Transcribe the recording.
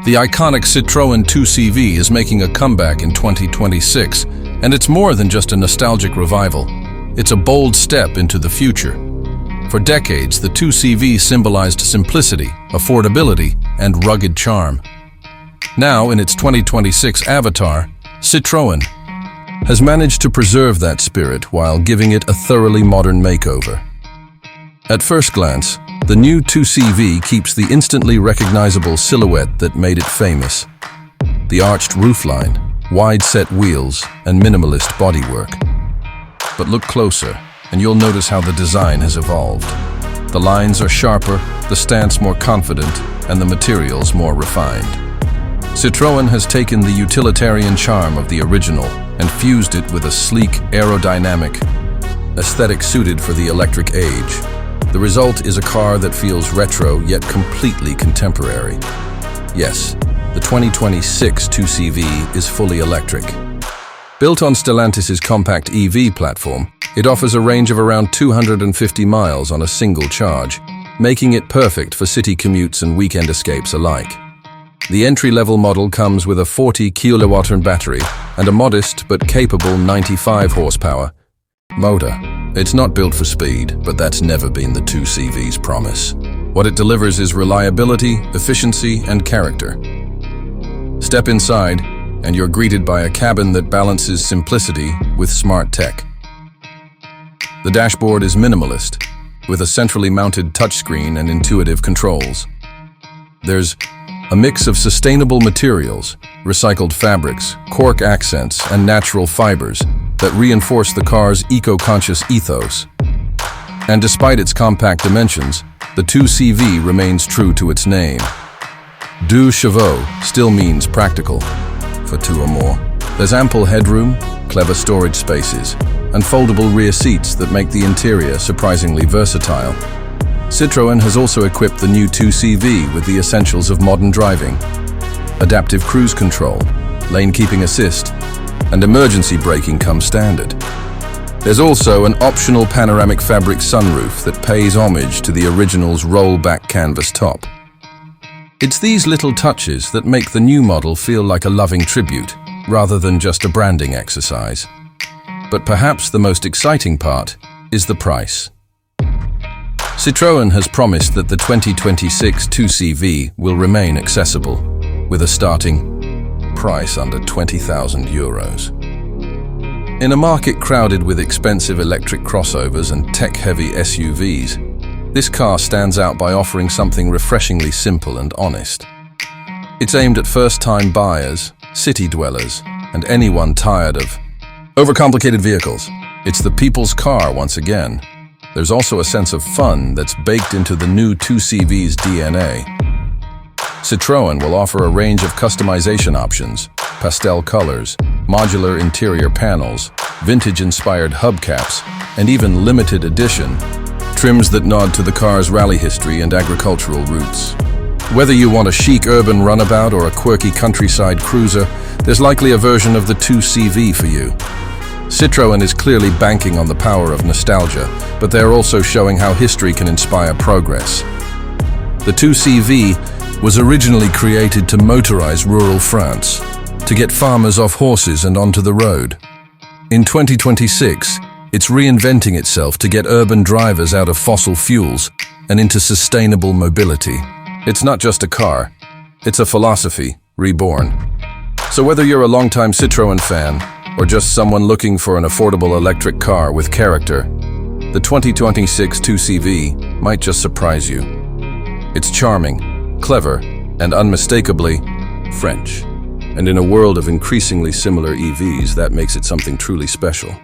The iconic Citroën 2CV is making a comeback in 2026, and it's more than just a nostalgic revival. It's a bold step into the future. For decades, the 2CV symbolized simplicity, affordability, and rugged charm. Now, in its 2026 avatar, Citroën has managed to preserve that spirit while giving it a thoroughly modern makeover. At first glance, the new 2CV keeps the instantly recognizable silhouette that made it famous. The arched roofline, wide-set wheels, and minimalist bodywork. But look closer, and you'll notice how the design has evolved. The lines are sharper, the stance more confident, and the materials more refined. Citroën has taken the utilitarian charm of the original and fused it with a sleek, aerodynamic aesthetic suited for the electric age. The result is a car that feels retro yet completely contemporary. Yes, the 2026 2CV is fully electric. Built on Stellantis's compact EV platform, it offers a range of around 250 miles on a single charge, making it perfect for city commutes and weekend escapes alike. The entry-level model comes with a 40 kWh battery and a modest but capable 95 horsepower motor. It's not built for speed, but that's never been the 2CV's promise. What it delivers is reliability, efficiency, and character. Step inside, and you're greeted by a cabin that balances simplicity with smart tech. The dashboard is minimalist, with a centrally mounted touchscreen and intuitive controls. There's a mix of sustainable materials, recycled fabrics, cork accents, and natural fibers that reinforce the car's eco-conscious ethos. And despite its compact dimensions, the 2CV remains true to its name. Deux chevaux still means practical, for two or more. There's ample headroom, clever storage spaces, and foldable rear seats that make the interior surprisingly versatile. Citroën has also equipped the new 2CV with the essentials of modern driving: adaptive cruise control, lane keeping assist, and emergency braking come standard. There's also an optional panoramic fabric sunroof that pays homage to the original's roll-back canvas top. It's these little touches that make the new model feel like a loving tribute, rather than just a branding exercise. But perhaps the most exciting part is the price. Citroën has promised that the 2026 2CV will remain accessible, with a starting price under €20,000. In a market crowded with expensive electric crossovers and tech-heavy SUVs, this car stands out by offering something refreshingly simple and honest. It's aimed at first-time buyers, city dwellers, and anyone tired of overcomplicated vehicles. It's the people's car once again. There's also a sense of fun that's baked into the new 2CV's DNA. Citroën will offer a range of customization options: pastel colors, modular interior panels, vintage-inspired hubcaps, and even limited edition trims that nod to the car's rally history and agricultural roots. Whether you want a chic urban runabout or a quirky countryside cruiser, there's likely a version of the 2CV for you. Citroën is clearly banking on the power of nostalgia, but they're also showing how history can inspire progress. The 2CV was originally created to motorize rural France, to get farmers off horses and onto the road. In 2026, it's reinventing itself to get urban drivers out of fossil fuels and into sustainable mobility. It's not just a car, it's a philosophy reborn. So whether you're a longtime Citroën fan or just someone looking for an affordable electric car with character, the 2026 2CV might just surprise you. It's charming, clever, and unmistakably French. And in a world of increasingly similar EVs, that makes it something truly special.